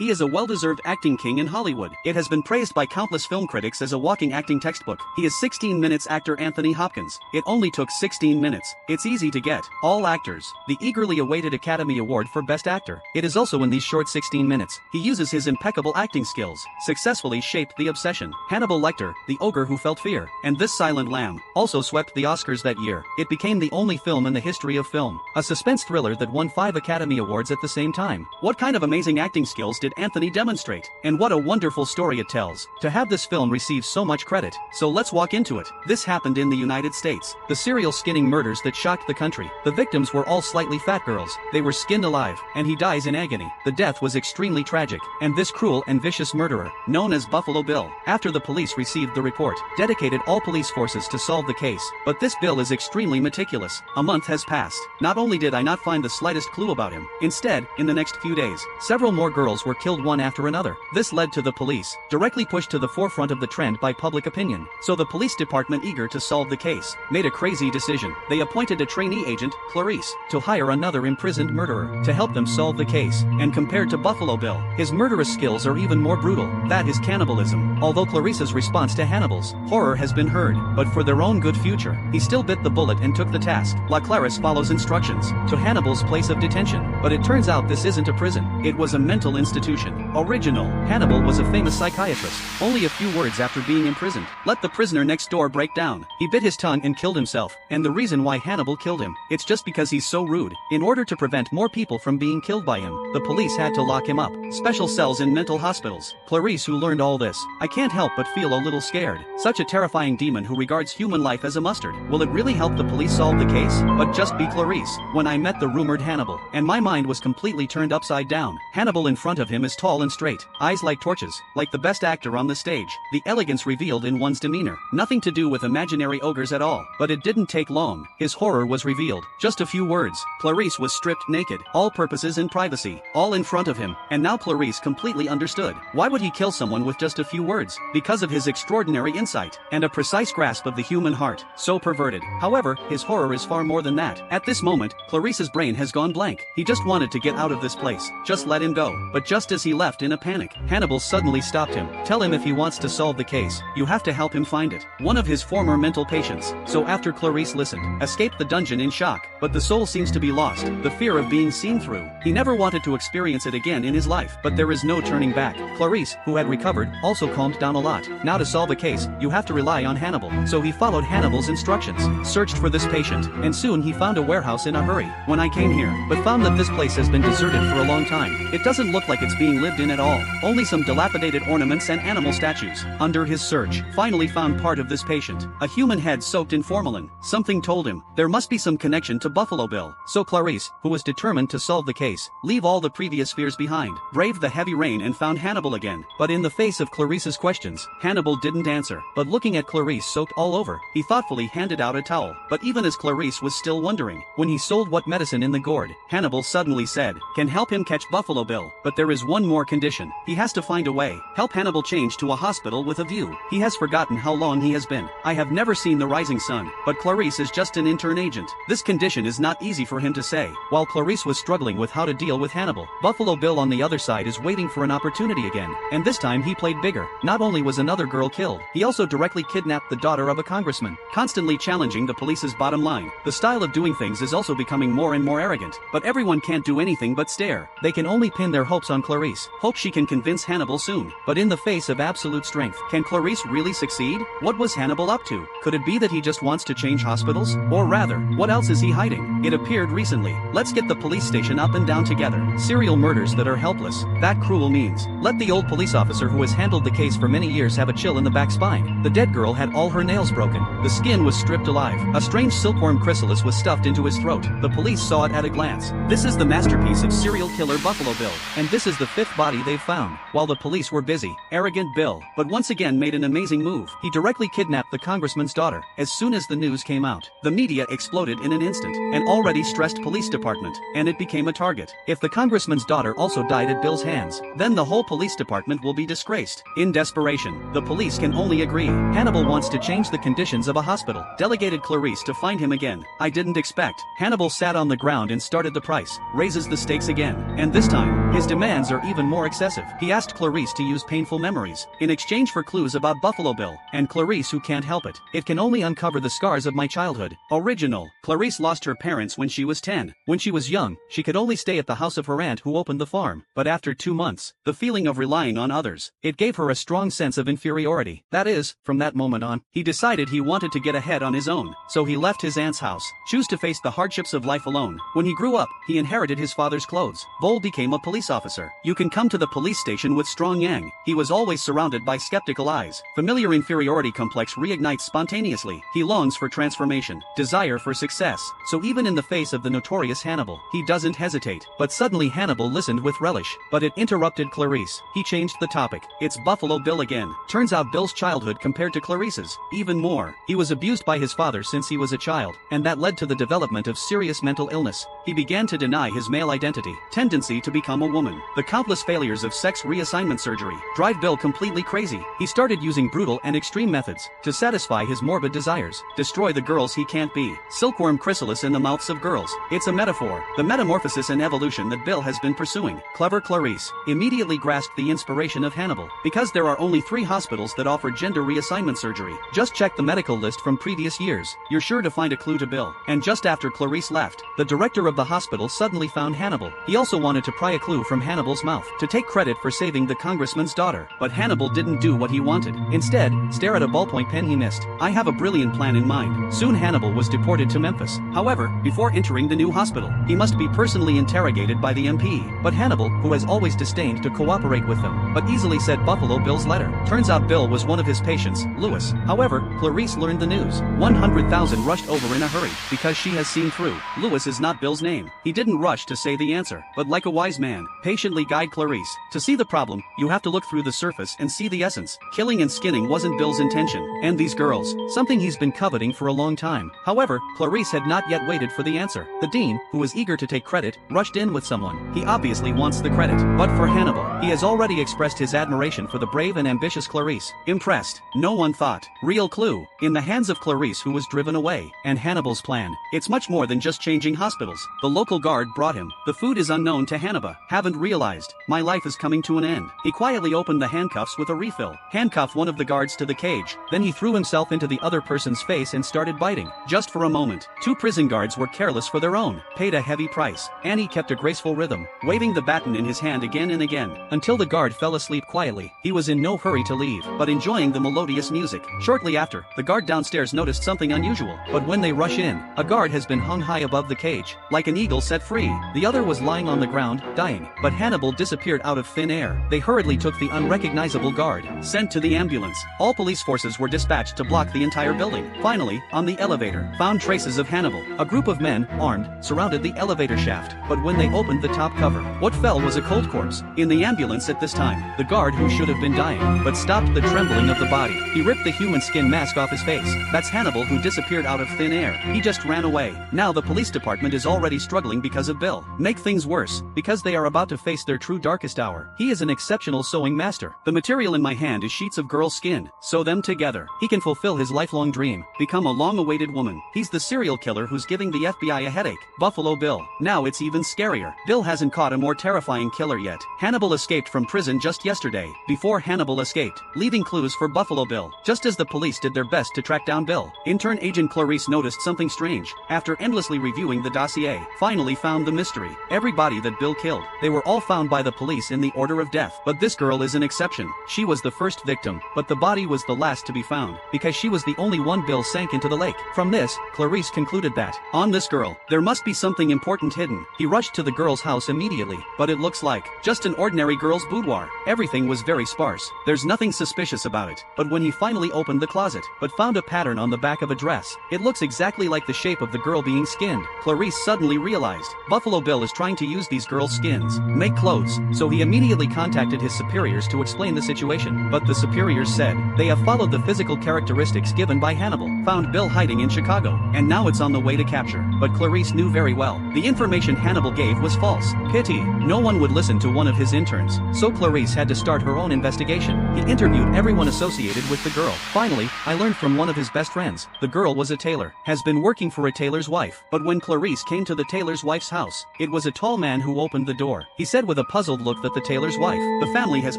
He is a well-deserved acting king in Hollywood. It has been praised by countless film critics as a walking acting textbook. He is 16 Minutes actor Anthony Hopkins. It only took 16 minutes. It's easy to get. All actors. The eagerly awaited Academy Award for Best Actor. It is also in these short 16 minutes. He uses his impeccable acting skills, successfully shaped The Obsession, Hannibal Lecter, The Ogre Who Felt Fear, and This Silent Lamb. Also swept the Oscars that year. It became the only film in the history of film, a suspense thriller that won 5 Academy Awards at the same time. What kind of amazing acting skills did Anthony demonstrate? And what a wonderful story it tells, to have this film receive so much credit. So let's walk into it. This happened in the United States. The serial skinning murders that shocked the country. The victims were all slightly fat girls. They were skinned alive, and he dies in agony. The death was extremely tragic, and this cruel and vicious murderer, known as Buffalo Bill, after the police received the report, dedicated all police forces to solve the case. But this Bill is extremely meticulous. A month has passed. Not only did I not find the slightest clue about him, instead, in the next few days, several more girls were killed one after another. This led to the police, directly pushed to the forefront of the trend by public opinion. So the police department, eager to solve the case, made a crazy decision. They appointed a trainee agent, Clarice, to hire another imprisoned murderer to help them solve the case. And compared to Buffalo Bill, his murderous skills are even more brutal. That is cannibalism. Although Clarice's response to Hannibal's horror has been heard, but for their own good future, he still bit the bullet and took the task. La Clarice follows instructions to Hannibal's place of detention, but it turns out this isn't a prison. It was a mental institution. Original. Hannibal was a famous psychiatrist. Only a few words after being imprisoned, let the prisoner next door break down. He bit his tongue and killed himself. And the reason why Hannibal killed him, it's just because he's so rude. In order to prevent more people from being killed by him, the police had to lock him up. Special cells in mental hospitals. Clarice, who learned all this, I can't help but feel a little scared. Such a terrifying demon who regards human life as a mustard. Will it really help the police solve the case? But just be Clarice. When I met the rumored Hannibal, and my mind was completely turned upside down. Hannibal in front of him is tall and straight, eyes like torches, like the best actor on the stage. The elegance revealed in one's demeanor. Nothing to do with imaginary ogres at all. But it didn't take long. His horror was revealed. Just a few words. Clarice was stripped naked. All purposes in privacy. All in front of him. And now Clarice completely understood. Why would he kill someone with just a few words? Because of his extraordinary insight, and a precise grasp of the human heart. So perverted. However, his horror is far more than that. At this moment, Clarice's brain has gone blank. He just wanted to get out of this place. Just let him go. But just as he left in a panic, Hannibal suddenly stopped him. Tell him if he wants to solve the case, you have to help him find it. One of his former mental patients. So after Clarice listened, escaped the dungeon in shock. But the soul seems to be lost. The fear of being seen through. He never wanted to experience it again in his life. But there is no turning back. Clarice, who had recovered, also calmed down a lot. Now to solve a case, you have to rely on Hannibal. So he followed Hannibal's instructions, searched for this patient, and soon he found a warehouse in a hurry. When I came here, but found that this place has been deserted for a long time. It doesn't look like it's being lived in at all. Only some dilapidated ornaments and animal statues. Under his search, finally found part of this patient. A human head soaked in formalin. Something told him there must be some connection to Buffalo Bill. So Clarice, who was determined to solve the case, leave all the previous fears behind, braved the heavy rain and found Hannibal again. But in the face of Clarice's questions, Hannibal didn't answer. But looking at Clarice soaked all over, he thoughtfully handed out a towel. But even as Clarice was still wondering, when he sold what medicine in the gourd, Hannibal suddenly said, can help him catch Buffalo Bill. But there is one more condition. He has to find a way. Help Hannibal change to a hospital with a view. He has forgotten how long he has been. I have never seen the rising sun, but Clarice is just an intern agent. This condition is not easy for him to say. While Clarice was struggling with how to deal with Hannibal, Buffalo Bill on the other side is waiting for an opportunity again. And this time he played bigger. Not only was another girl killed, he also directly kidnapped the daughter of a congressman, constantly challenging the police's bottom line. The style of doing things is also becoming more and more arrogant. But everyone can't do anything but stare. They can only pin their hopes on Clarice, hope she can convince Hannibal soon. But in the face of absolute strength, can Clarice really succeed? What was Hannibal up to? Could it be that he just wants to change hospitals? Or rather, what else is he hiding? It appeared recently. Let's get the police station up and down together. Serial murders that are helpless. That cruel means. Let the old police officer who has handled the case for many years have a chill in the back spine. The dead girl had all her nails broken. The skin was stripped alive. A strange silkworm chrysalis was stuffed into his throat. The police saw it at a glance. This is the masterpiece of serial killer Buffalo Bill. And this is the 5th body they've found. While the police were busy, arrogant Bill, but once again made an amazing move. He directly kidnapped the congressman's daughter. As soon as the news came out, the media exploded in an instant. An already stressed police department, and it became a target. If the congressman's daughter also died at Bill's hands, then the whole police department will be disgraced. In desperation, the police can only agree. Hannibal wants to change the conditions of a hospital. Delegated Clarice to find him again. I didn't expect. Hannibal sat on the ground and started the price. Raises the stakes again. And this time, his demands details are even more excessive. He asked Clarice to use painful memories in exchange for clues about Buffalo Bill, and Clarice, who can't help it. It can only uncover the scars of my childhood. Original. Clarice lost her parents when she was 10. When she was young, she could only stay at the house of her aunt who opened the farm. But after 2 months, the feeling of relying on others, it gave her a strong sense of inferiority. That is, from that moment on, he decided he wanted to get ahead on his own. So he left his aunt's house, choose to face the hardships of life alone. When he grew up, he inherited his father's clothes. Vol became a police officer. You can come to the police station with strong yang. He was always surrounded by skeptical eyes. Familiar inferiority complex reignites spontaneously. He longs for transformation, desire for success. So even in the face of the notorious Hannibal, he doesn't hesitate. But suddenly Hannibal listened with relish. But it interrupted Clarice. He changed the topic. It's Buffalo Bill again. Turns out Bill's childhood compared to Clarice's. Even more. He was abused by his father since he was a child, and that led to the development of serious mental illness. He began to deny his male identity, tendency to become a woman. The countless failures of sex reassignment surgery drive Bill completely crazy. He started using brutal and extreme methods to satisfy his morbid desires, destroy the girls he can't be. Silkworm chrysalis in the mouths of girls. It's a metaphor. The metamorphosis and evolution that Bill has been pursuing. Clever Clarice immediately grasped the inspiration of Hannibal. Because there are only 3 hospitals that offer gender reassignment surgery. Just check the medical list from previous years. You're sure to find a clue to Bill. And just after Clarice left, the director of the hospital suddenly found Hannibal. He also wanted to pry a clue from Hannibal's mouth to take credit for saving the congressman's daughter. But Hannibal didn't do what he wanted. Instead, stare at a ballpoint pen he missed. I have a brilliant plan in mind. Soon Hannibal was deported to Memphis. However, before entering the new hospital, he must be personally interrogated by the MP. But Hannibal, who has always disdained to cooperate with them, but easily said Buffalo Bill's letter. Turns out Bill was one of his patients, Lewis. However, Clarice learned the news. 100,000 rushed over in a hurry, because she has seen through. Lewis is not Bill's name. He didn't rush to say the answer, but like a wise man, patiently guide Clarice. To see the problem, you have to look through the surface and see the essence. Killing and skinning wasn't Bill's intention. And these girls, something he's been coveting for a long time. However, Clarice had not yet waited for the answer. The dean, who was eager to take credit, rushed in with someone. He obviously wants the credit. But for Hannibal, he has already expressed his admiration for the brave and ambitious Clarice. Impressed. No one thought. Real clue. In the hands of Clarice, who was driven away. And Hannibal's plan. It's much more than just changing hospitals. The local guard brought him. The food is unknown to Hannibal. Haven't realized. My life is coming to an end. He quietly opened the handcuffs with a refill. Handcuffed one of the guards to the cage. Then he threw himself into the other person's face and started biting. Just for a moment. 2 prison guards were careless for their own. Paid a heavy price. Annie kept a graceful rhythm, waving the baton in his hand again and again, until the guard fell asleep quietly. He was in no hurry to leave, but enjoying the melodious music. Shortly after, the guard downstairs noticed something unusual. But when they rush in, a guard has been hung high above the cage, like an eagle set free. The other was lying on the ground, dying. But Hannibal disappeared out of thin air. They hurriedly took the unrecognizable guard, sent to the ambulance. All police forces were dispatched to block the entire building. Finally, on the elevator, found traces of Hannibal. A group of men, armed, surrounded the elevator shaft. But when they opened the top cover, what fell was a cold corpse. In the ambulance at this time, the guard who should have been dying, but stopped the trembling of the body. He ripped the human skin mask off his face. That's Hannibal, who disappeared out of thin air. He just ran away. Now the police department is already struggling because of Bill. Make things worse, because they are about to face their true darkest hour. He is an exceptional sewing master. The material in my hand is sheets of girl skin. Sew them together. He can fulfill his lifelong dream, become a long-awaited woman. He's the serial killer who's giving the FBI a headache. Buffalo Bill. Now it's even scarier. Bill hasn't caught a more terrifying killer yet. Hannibal escaped from prison just yesterday, before Hannibal escaped, leaving clues for Buffalo Bill. Just as the police did their best to track down Bill, intern agent Clarice noticed something strange. After endlessly reviewing the dossier, finally found the mystery. Everybody that Bill killed, they were all found by the police in the order of death. But this girl is an exception. She was the first victim, but the body was the last to be found, because she was the only one Bill sank into the lake. From this, Clarice concluded that, on this girl, there must be something important hidden. He rushed to the girl's house immediately, but it looks like just an ordinary girl's boudoir. Everything was very sparse. There's nothing suspicious about it. But when he finally opened the closet, but found a pattern on the back of a dress, it looks exactly like the shape of the girl being skinned. Clarice suddenly realized, Buffalo Bill is trying to use these girls' skins, make clothes. So he immediately contacted his superiors to explain the situation. But the superiors said, they have followed the physical characteristics given by Hannibal, found Bill hiding in Chicago, and now it's on the way to capture. but Clarice knew very well. The information Hannibal gave was false. Pity. No one would listen to one of his interns, so Clarice had to start her own investigation. He interviewed everyone associated with the girl. Finally, I learned from one of his best friends. The girl was a tailor, has been working for a tailor's wife. But when Clarice came to the tailor's wife's house, it was a tall man who opened the door. He said with a puzzled look that the tailor's wife, the family has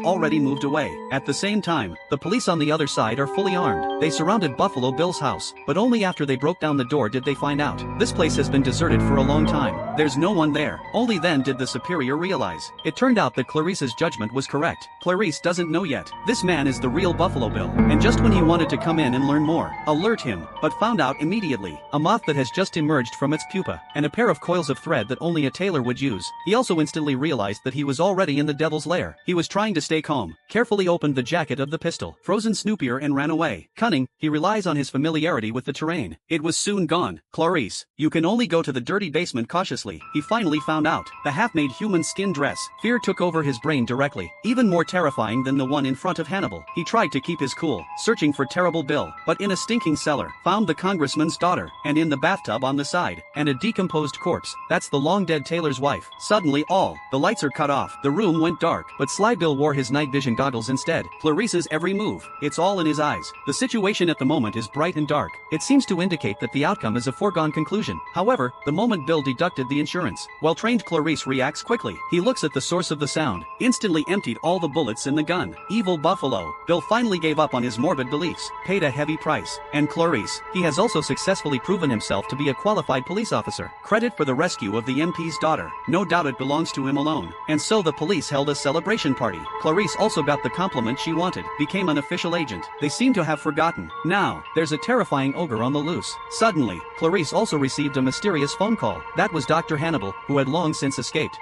already moved away. At the same time, the police on the other side are fully armed. They surrounded Buffalo Bill's house, but only after they broke down the door did they find out. This place has been deserted for a long time. There's no one there. Only then did the superior realize. It turned out that Clarice's judgment was correct. Clarice doesn't know yet. This man is the real Buffalo Bill. And just when he wanted to come in and learn more, alert him, but found out immediately. A moth that has just emerged from its pupa, and a pair of coils of thread that only a tailor would use. He also instantly realized that he was already in the devil's lair. He was trying to stay calm, carefully opened the jacket of the pistol, frozen snoopier and ran away. Cunning, he relies on his familiarity with the terrain. It was soon gone. Clarice, you can only go to the dirty basement cautiously. He finally found out. The half-made human skin dress. Fear took over his brain directly, even more terrifying than the one in front of Hannibal. He tried to keep his cool, searching for Terrible Bill, but in a stinking cellar, found the congressman's daughter, and in the bathtub on the side, and a decomposed corpse. That's the long-dead tailor's wife. Suddenly the lights are cut off. The room went dark, but Sly Bill wore his night vision goggles instead. Clarice's every move, it's all in his eyes. The situation at the moment is bright and dark. It seems to indicate that the outcome is a foregone conclusion. However, the moment Bill deducted the insurance, well-trained Clarice reacts quickly. He looks at the source of the sound, instantly emptied all the bullets in the gun. Evil Buffalo. Bill finally gave up on his morbid beliefs, paid a heavy price. And Clarice, he has also successfully proven himself to be a qualified police officer. Credit for the rescue of the MP's daughter. No doubt it belongs to him alone. And so the police held a celebration party. Clarice also got the compliment she wanted, became an official agent. They seem to have forgotten. Now, there's a terrifying ogre on the loose. Suddenly, Clarice also received a mysterious phone call. That was Dr. Hannibal, who had long since escaped.